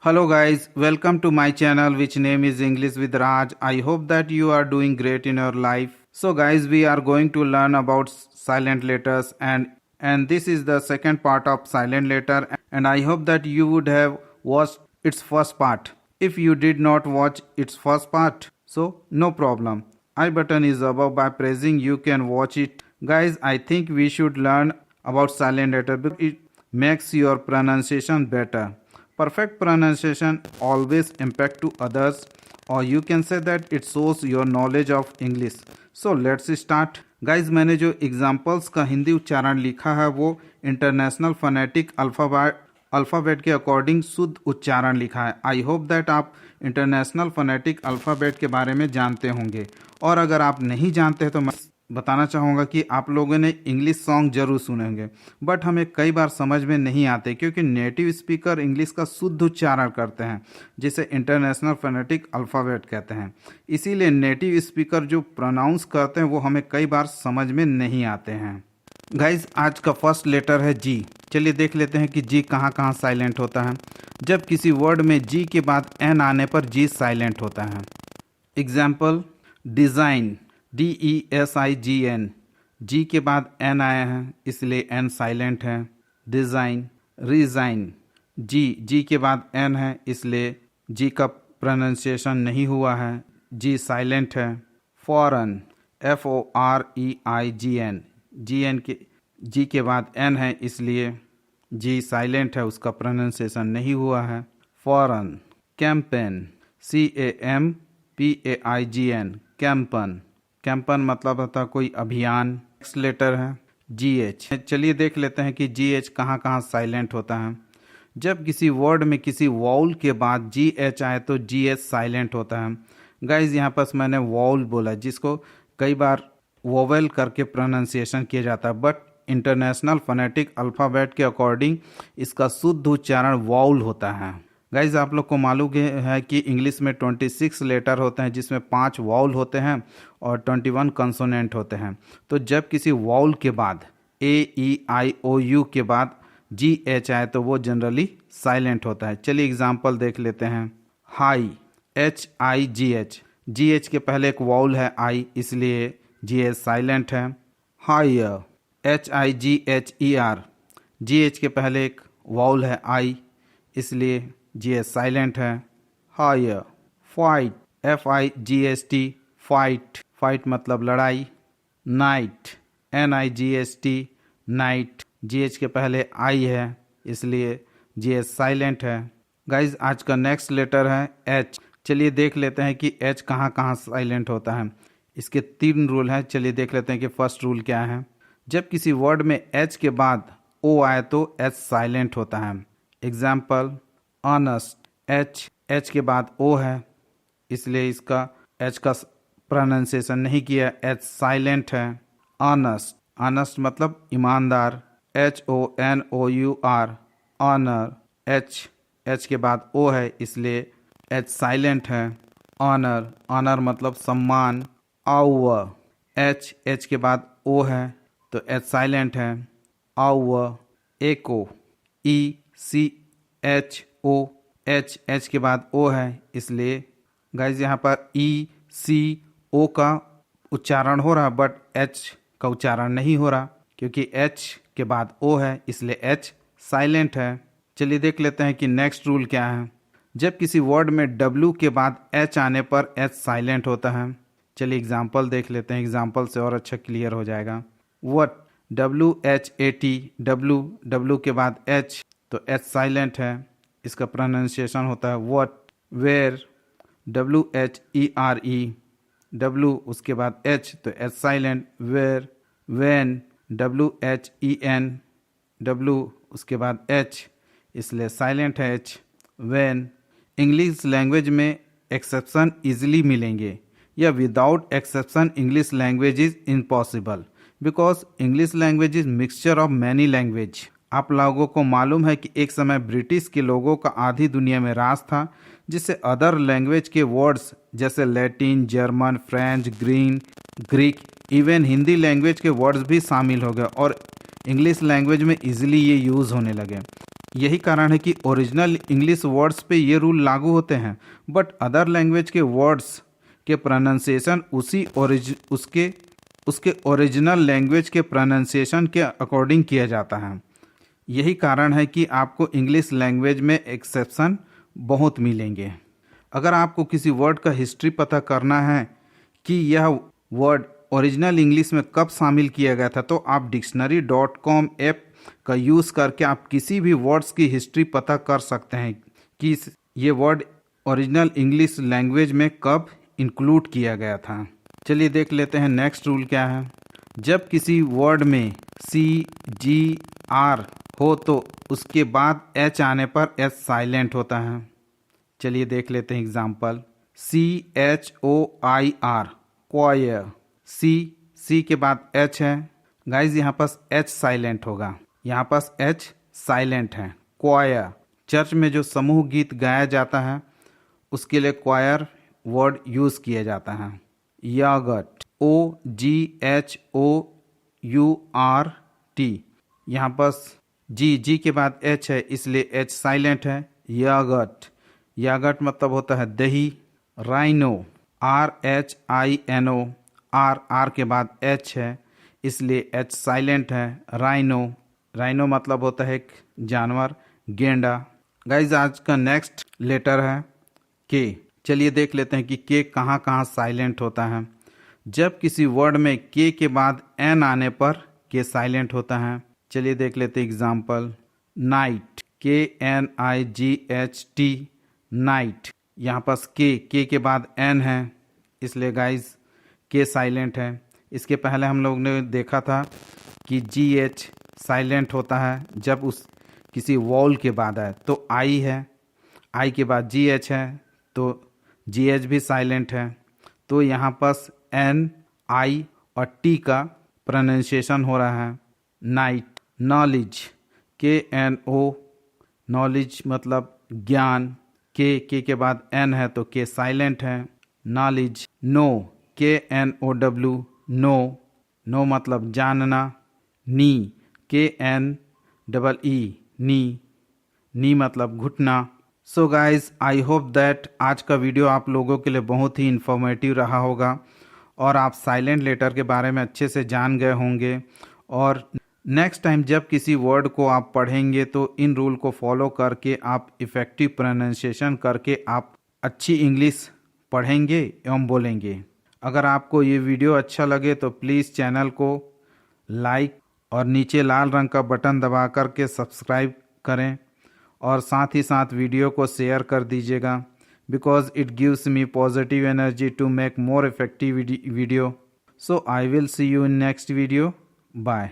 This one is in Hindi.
Hello guys, welcome to my channel which name is English with Raj. I hope that you are doing great in your life. So guys, we are going to learn about silent letters and this is the second part of silent letter and I hope that you would have watched its first part. If you did not watch its first part, so no problem. I button is above, by pressing you can watch it. Guys, I think we should learn about silent letter because it makes your pronunciation better. Perfect pronunciation always impact to others, or you can say that it shows your knowledge of English. So let's start. Guys, मैंने जो एग्जाम्पल्स का हिंदी उच्चारण लिखा है वो इंटरनेशनल फोनेटिक अल्फ़ाबेट के अकॉर्डिंग शुद्ध उच्चारण लिखा है. आई होप दैट आप इंटरनेशनल फोनेटिक अल्फ़ाबेट के बारे में जानते होंगे, और अगर आप नहीं जानते हैं तो मैं बताना चाहूँगा कि आप लोगों ने इंग्लिश सॉन्ग जरूर सुने होंगे, बट हमें कई बार समझ में नहीं आते क्योंकि नेटिव स्पीकर इंग्लिश का शुद्ध उच्चारण करते हैं जिसे इंटरनेशनल फोनेटिक अल्फ़ाबेट कहते हैं. इसीलिए नेटिव स्पीकर जो प्रोनाउंस करते हैं वो हमें कई बार समझ में नहीं आते हैं. गाइज, आज का फर्स्ट लेटर है जी. चलिए देख लेते हैं कि जी कहाँ कहाँ साइलेंट होता है. जब किसी वर्ड में जी के बाद एन आने पर जी साइलेंट होता है. Example, design, DESIGN. जी के बाद एन आया है इसलिए एन साइलेंट है. डिज़ाइन. रिज़ाइन, जी के बाद एन है इसलिए जी का प्रोनाउंसिएशन नहीं हुआ है, जी साइलेंट है. Foreign, FOREIGN. जी के बाद एन है इसलिए जी साइलेंट है, उसका प्रोनाउंसिएशन नहीं हुआ है. फॉरेन. Campaign, CAMPAIGN. कैंपन मतलब होता है कोई अभियान. नेक्स्ट लेटर है GH. चलिए देख लेते हैं कि GH कहाँ कहाँ साइलेंट होता है. जब किसी वर्ड में किसी वाउल के बाद GH आए तो GH साइलेंट होता है. गाइज, यहाँ पर मैंने वाउल बोला जिसको कई बार वोवेल करके प्रोनाउंसिएशन किया जाता है, बट इंटरनेशनल फोनेटिक अल्फ़ाबेट के अकॉर्डिंग इसका शुद्ध उच्चारण वाउल होता है. गाइज, आप लोग को मालूम है कि इंग्लिश में 26 लेटर होते हैं जिसमें 5 वाउल होते हैं और 21 कंसोनेंट होते हैं. तो जब किसी वाउल के बाद AEIOU के बाद GH आए तो वो जनरली साइलेंट होता है. चलिए एग्जांपल देख लेते हैं. High, HIGH. GH के पहले एक वाउल है आई इसलिए GH साइलेंट है. Higher, HIGHER. GH के पहले एक वाउल है आई इसलिए GH साइलेंट है. हायर. Fight, FIGHT. फाइट मतलब लड़ाई. Night, NIGHT. नाइट. GH के पहले आई है इसलिए GH साइलेंट है. गाइज, आज का नेक्स्ट लेटर है H. चलिए देख लेते हैं कि H कहाँ कहाँ साइलेंट होता है. इसके 3 रूल हैं. चलिए देख लेते हैं कि फर्स्ट रूल क्या है. जब किसी वर्ड में H के बाद O आए तो H साइलेंट होता है. Example, honest. H के बाद O है इसलिए इसका H का प्रोनाउंसिएशन नहीं किया, H साइलेंट है. ऑनेस्ट मतलब ईमानदार. HONOUR. ऑनर. H के बाद O है इसलिए H साइलेंट है. ऑनर मतलब सम्मान. आवर. H के बाद O है तो H साइलेंट है. आवर. एको. ECHO. H के बाद O है इसलिए गाइज यहाँ पर ECO का उच्चारण हो रहा बट H का उच्चारण नहीं हो रहा क्योंकि H के बाद O है इसलिए H साइलेंट है. चलिए देख लेते हैं कि नेक्स्ट रूल क्या है. जब किसी वर्ड में W के बाद H आने पर H साइलेंट होता है. चलिए एग्जाम्पल देख लेते हैं, एग्जाम्पल से और अच्छा क्लियर हो जाएगा. What, WHAT. W के बाद H तो H साइलेंट है, इसका प्रोनाउंसिएशन होता है वट. Where, WHERE. W उसके बाद H तो H silent. Where. When, WHEN. W उसके बाद H इसलिए साइलेंट है H. वेन. इंग्लिश लैंग्वेज में एक्सेप्शन इजीली मिलेंगे या without exception English language is impossible because English language is mixture of many language. आप लोगों को मालूम है कि एक समय ब्रिटिश के लोगों का आधी दुनिया में राज था जिससे अदर लैंग्वेज के वर्ड्स जैसे Latin, German, French, Greek, even Hindi language के वर्ड्स भी शामिल हो गए और इंग्लिश लैंग्वेज में इजीली ये यूज़ होने लगे. यही कारण है कि ओरिजिनल इंग्लिश वर्ड्स पे ये रूल लागू होते हैं, बट अदर लैंग्वेज के वर्ड्स के प्रोनाउंसिएशन उसके ओरिजिनल लैंग्वेज के प्रोनाउंसिएशन के अकॉर्डिंग किया जाता है। यही कारण है कि आपको इंग्लिश लैंग्वेज में एक्सेप्शन बहुत मिलेंगे। अगर आपको किसी वर्ड का हिस्ट्री पता करना है कि यह वर्ड ओरिजिनल इंग्लिश में कब शामिल किया गया था, तो आप dictionary.com ऐप का यूज़ करके आप किसी भी वर्ड्स की हिस्ट्री पता कर सकते हैं कि ये वर्ड ओरिजिनल इंग्लिश लैंग्वेज में कब इंक्लूड किया गया था। चलिए देख लेते हैं नेक्स्ट रूल क्या है। जब किसी वर्ड में CGR हो तो उसके बाद H आने पर H साइलेंट होता है। चलिए देख लेते हैं एग्जाम्पल। CHOIR क्वायर, C के बाद H है गाइज, यहाँ पास H साइलेंट होगा, यहाँ पास H साइलेंट है। क्वायर, चर्च में जो समूह गीत गाया जाता है उसके लिए क्वायर वर्ड यूज़ किया जाता है। यागट, OGHOURT, यहाँ पास जी के बाद H है इसलिए H साइलेंट है। यागट मतलब होता है दही। राइनो, RHINO, R के बाद H है इसलिए H साइलेंट है। राइनो मतलब होता है एक जानवर, गेंडा। गाइज आज का नेक्स्ट लेटर है के। चलिए देख लेते हैं कि के कहाँ कहाँ साइलेंट होता है। जब किसी वर्ड में के बाद एन आने पर के साइलेंट होता है। चलिए देख लेते हैं एग्जाम्पल। नाइट, KNIGHT, नाइट, यहाँ पास के के बाद एन है इसलिए गाइज के साइलेंट है। इसके पहले हम लोग ने देखा था कि GH साइलेंट होता है जब उस किसी वॉल के बाद है, तो आई है, आई के बाद GH है तो GH भी साइलेंट है। तो यहाँ पास N, I और T का प्रोनाउंसिएशन हो रहा है। नाइट। नॉलेज, KNO, नॉलेज मतलब ज्ञान, के के बाद N है तो के साइलेंट है। नॉलेज। नो, KNOW, नो मतलब जानना। नी, KNEE, नी मतलब घुटना। So guys I hope that आज का वीडियो आप लोगों के लिए बहुत ही इन्फॉर्मेटिव रहा होगा और आप साइलेंट लेटर के बारे में अच्छे से जान गए होंगे। और नेक्स्ट टाइम जब किसी वर्ड को आप पढ़ेंगे तो इन रूल को फॉलो करके आप इफ़ेक्टिव प्रोनाउंसिएशन करके आप अच्छी इंग्लिश पढ़ेंगे एवं बोलेंगे। अगर आपको ये वीडियो अच्छा लगे तो प्लीज़ चैनल को लाइक और नीचे लाल रंग का बटन दबा करके सब्सक्राइब करें और साथ ही साथ वीडियो को शेयर कर दीजिएगा, because it gives me positive energy to make more effective video. So I will see you in next video. Bye.